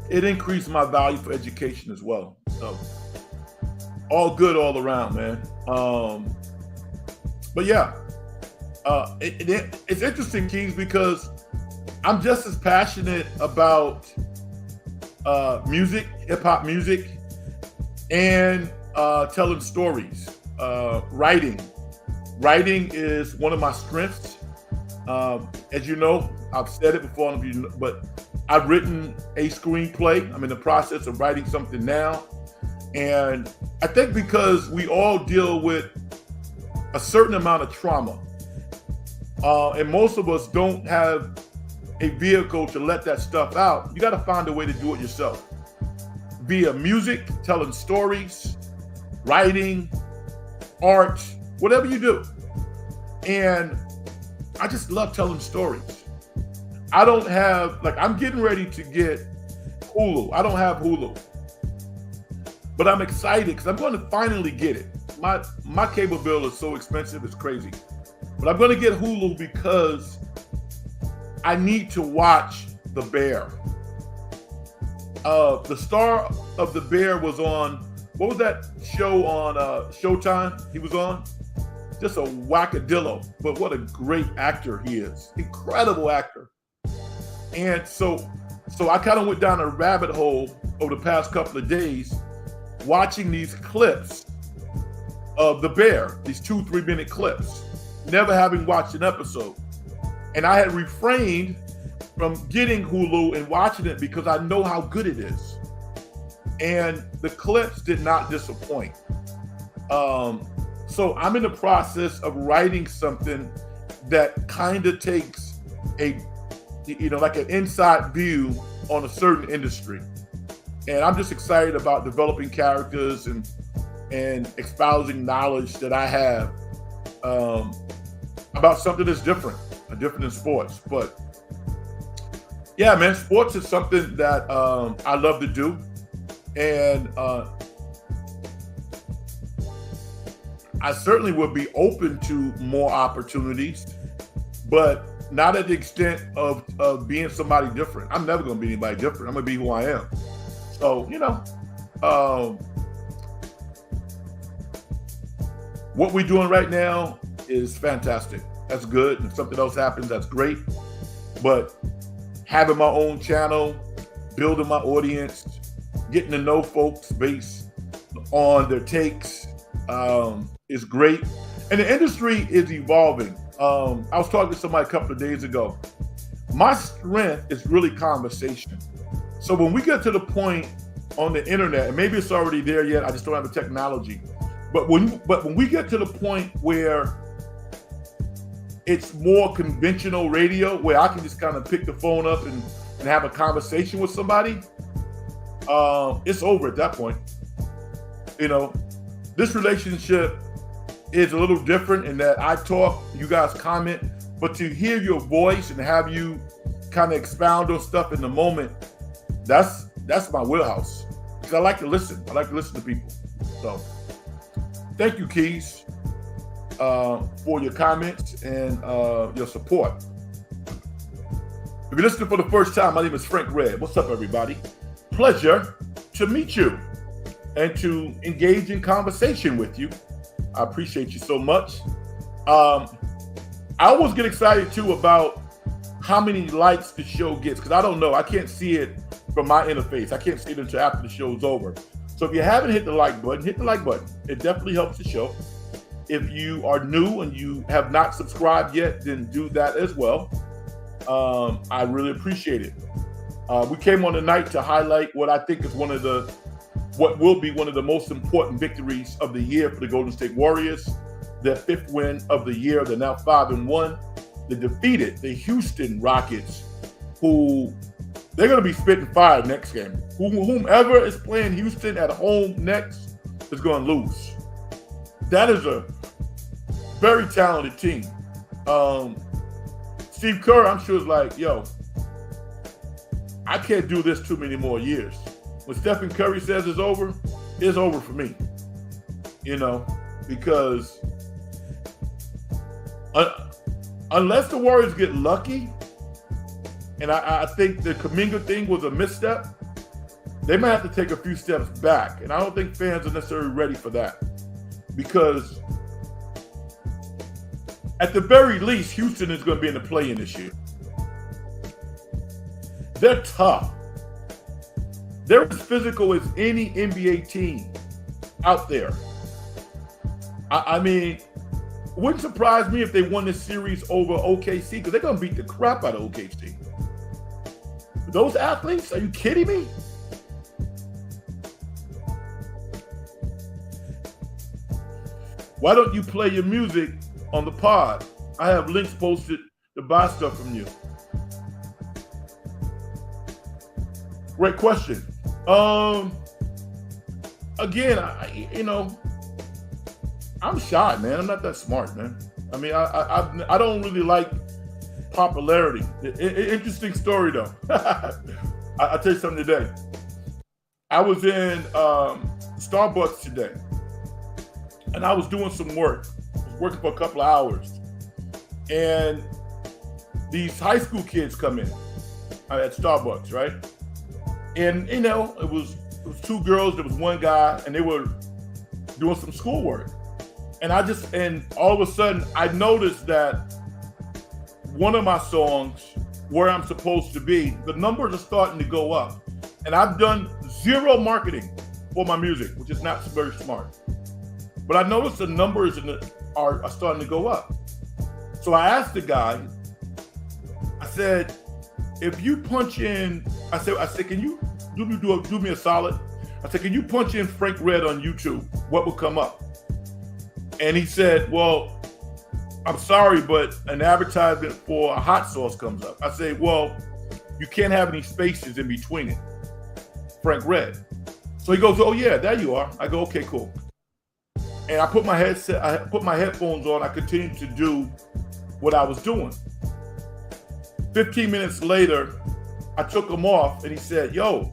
it increased my value for education as well. So all good all around, man. But yeah, it's interesting, Keys, because I'm just as passionate about music, hip hop music, and telling stories. Writing is one of my strengths. As you know, I've said it before, but I've written a screenplay. I'm in the process of writing something now. And I think because we all deal with a certain amount of trauma, and most of us don't have a vehicle to let that stuff out, you got to find a way to do it yourself. Via music, telling stories, writing, art, whatever you do. And I just love telling stories. I don't have, I'm getting ready to get Hulu. I don't have Hulu. But I'm excited because I'm going to finally get it. My cable bill is so expensive, it's crazy. But I'm going to get Hulu because I need to watch The Bear. The star of The Bear was on, what was that show on Showtime he was on? Just a wackadillo, but what a great actor he is. Incredible actor. And so I kind of went down a rabbit hole over the past couple of days watching these clips of The Bear, these 2-3 minute clips, never having watched an episode. And I had refrained from getting Hulu and watching it because I know how good it is. And the clips did not disappoint. So I'm in the process of writing something that kind of takes like an inside view on a certain industry. And I'm just excited about developing characters and espousing knowledge that I have about something that's different. different in sports. But yeah, man, sports is something that I love to do. And I certainly would be open to more opportunities, but not at the extent of being somebody different. I'm never going to be anybody different. I'm going to be who I am. So, what we're doing right now is fantastic. That's good. If something else happens, that's great. But having my own channel, building my audience, getting to know folks based on their takes is great. And the industry is evolving. I was talking to somebody a couple of days ago. My strength is really conversation. So when we get to the point on the internet, and maybe it's already there yet, I just don't have the technology. But when we get to the point where it's more conventional radio, where I can just kind of pick the phone up and have a conversation with somebody, it's over at that point. This relationship is a little different in that I talk, you guys comment, but to hear your voice and have you kind of expound on stuff in the moment, that's my wheelhouse. Because I like to listen. I like to listen to people. So thank you, Keys, for your comments and your support. If you're listening for the first time, my name is Frank Red. What's up, everybody? Pleasure to meet you and to engage in conversation with you. I appreciate you so much. I always get excited too about how many likes the show gets, because I don't know. I can't see it from my interface. I can't see it until after the show's over. So if you haven't hit the like button, hit the like button. It definitely helps the show. If you are new and you have not subscribed yet, then do that as well. I really appreciate it. We came on tonight to highlight what I think is what will be one of the most important victories of the year for the Golden State Warriors. Their 5th win of the year. They're now 5-1. They defeated the Houston Rockets, who they're going to be spitting fire next game. Whomever is playing Houston at home next is going to lose. That is a very talented team. Steve Kerr, I'm sure, is like, yo, I can't do this too many more years. When Stephen Curry says it's over for me. Because unless the Warriors get lucky, and I think the Kuminga thing was a misstep, they might have to take a few steps back. And I don't think fans are necessarily ready for that. Because at the very least, Houston is going to be in the play-in this year. They're tough. They're as physical as any NBA team out there. I mean, it wouldn't surprise me if they won this series over OKC, because they're going to beat the crap out of OKC. Those athletes, are you kidding me? Why don't you play your music on the pod? I have links posted to buy stuff from you. Great question. Again, I'm shy, man. I'm not that smart, man. I mean, I don't really like popularity. Interesting story, though. I'll tell you something today. I was in Starbucks today, and I was doing some work. I was working for a couple of hours, and these high school kids come in at Starbucks, right? And it was 2 girls, there was 1 guy, and they were doing some schoolwork. And all of a sudden I noticed that one of my songs, Where I'm Supposed to Be, the numbers are starting to go up. And I've done 0 marketing for my music, which is not very smart. But I noticed the numbers are starting to go up. So I asked the guy, I said, if you punch in, I said, can you do me a solid? I said, can you punch in Frank Red on YouTube? What will come up? And he said, well, I'm sorry, but an advertisement for a hot sauce comes up. I said, well, you can't have any spaces in between it. Frank Red. So he goes, oh yeah, there you are. I go, okay, cool. And I put my headphones on. I continued to do what I was doing. 15 minutes later, I took him off and he said, yo,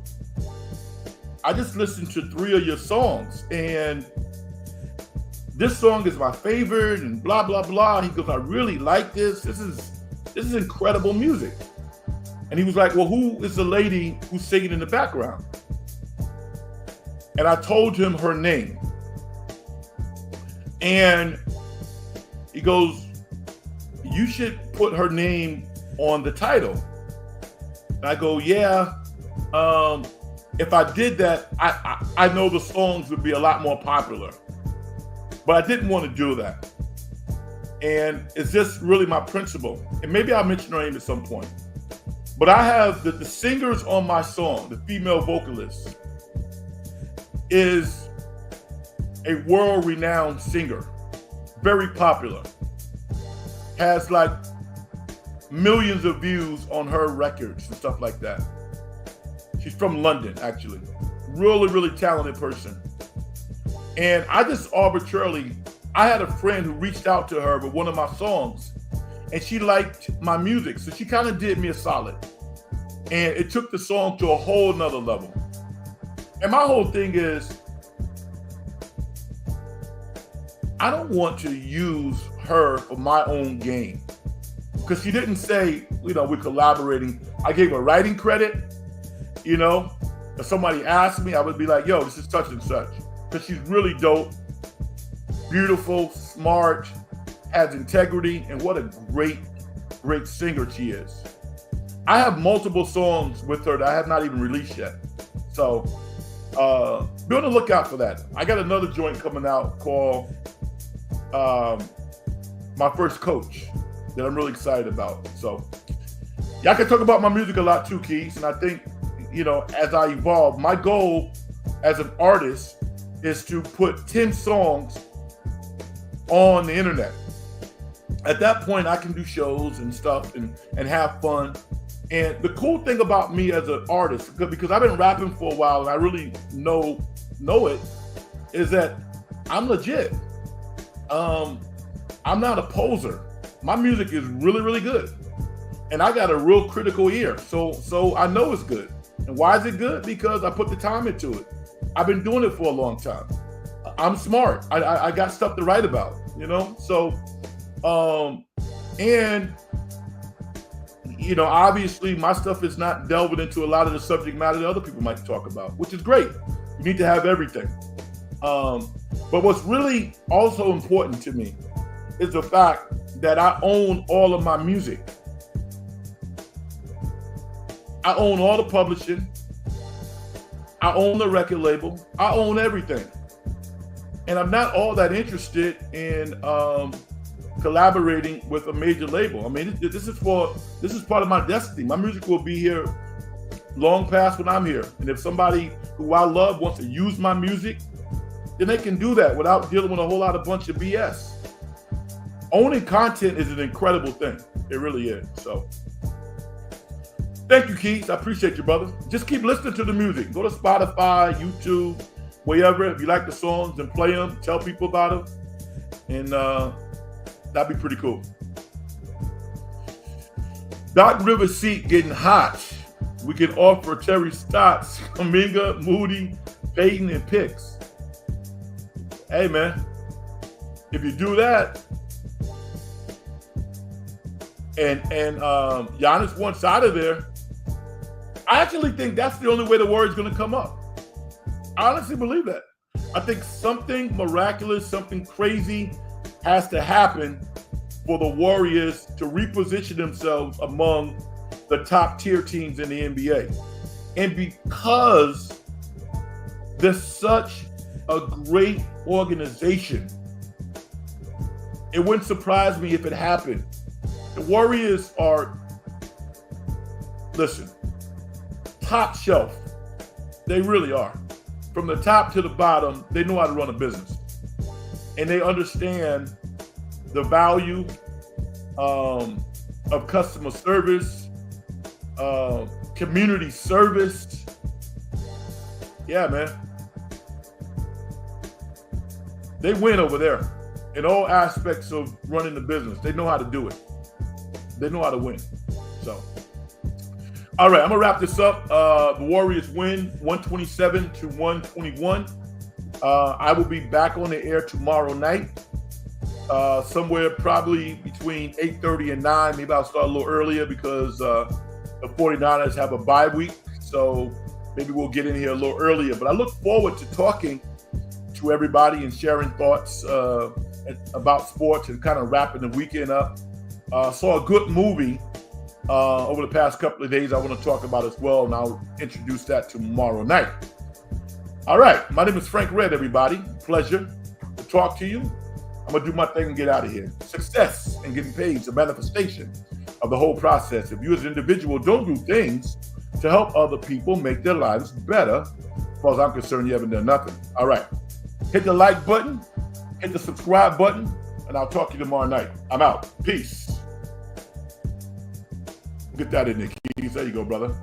I just listened to 3 of your songs and this song is my favorite and blah, blah, blah. He goes, I really like this. This is incredible music. And he was like, well, who is the lady who's singing in the background? And I told him her name. And he goes, you should put her name on the title. And I go, yeah. If I did that, I know the songs would be a lot more popular. But I didn't want to do that. And it's just really my principle. And maybe I'll mention her name at some point. But I have the singers on my song, the female vocalist, is a world-renowned singer, very popular, has like millions of views on her records and stuff like that. She's from London, actually. Really, really talented person. And I just arbitrarily, I had a friend who reached out to her with one of my songs and she liked my music. So she kind of did me a solid. And it took the song to a whole nother level. And my whole thing is, I don't want to use her for my own gain. Because she didn't say, we're collaborating. I gave her writing credit. If somebody asked me, I would be like, yo, this is such and such. Because she's really dope, beautiful, smart, has integrity, and what a great, great singer she is. I have multiple songs with her that I have not even released yet. So be on the lookout for that. I got another joint coming out called My First Coach that I'm really excited about. So y'all can talk about my music a lot too, Keys. And I think, as I evolve, my goal as an artist is to put 10 songs on the internet. At that point, I can do shows and stuff and have fun. And the cool thing about me as an artist, because I've been rapping for a while and I really know it, is that I'm legit. I'm not a poser. My music is really, really good. And I got a real critical ear. So I know it's good. And why is it good? Because I put the time into it. I've been doing it for a long time. I'm smart. I got stuff to write about, So, obviously my stuff is not delving into a lot of the subject matter that other people might talk about, which is great. You need to have everything. But what's really also important to me is the fact that I own all of my music. I own all the publishing. I own the record label. I own everything. And I'm not all that interested in collaborating with a major label. I mean, this is part of my destiny. My music will be here long past when I'm here. And if somebody who I love wants to use my music, then they can do that without dealing with a whole bunch of BS. Owning content is an incredible thing. It really is. So thank you, Keys. I appreciate you, brother. Just keep listening to the music. Go to Spotify, YouTube, wherever. If you like the songs, then play them. Tell people about them. And that'd be pretty cool. Doc River seat getting hot. We can offer Terry Stotts, Kuminga, Moody, Payton, and picks. Hey, man. If you do that, and Giannis wants out of there, I actually think that's the only way the Warriors going to come up. I honestly believe that. I think something miraculous, something crazy has to happen for the Warriors to reposition themselves among the top tier teams in the NBA. And because they're such a great organization, it wouldn't surprise me if it happened. The Warriors are, listen, top shelf. They really are. From the top to the bottom, they know how to run a business. And they understand the value of customer service, community service. Yeah, man. They win over there in all aspects of running the business. They know how to do it. They know how to win. So All right, I'm gonna wrap this up. The Warriors win 127 to 121. I will be back on the air tomorrow night, somewhere probably between 8:30 and 9. Maybe I'll start a little earlier because the 49ers have a bye week. So maybe we'll get in here a little earlier. But I look forward to talking to everybody and sharing thoughts about sports and kind of wrapping the weekend up. Saw a good movie over the past couple of days I want to talk about as well, and I'll introduce that tomorrow night. All right, my name is Frank Red, everybody. Pleasure to talk to you. I'm going to do my thing and get out of here. Success and getting paid is a manifestation of the whole process. If you as an individual don't do things to help other people make their lives better, as far as I'm concerned, you haven't done nothing. All right, hit the like button, hit the subscribe button, and I'll talk to you tomorrow night. I'm out. Peace. Get that in there, Keys. There you go, brother.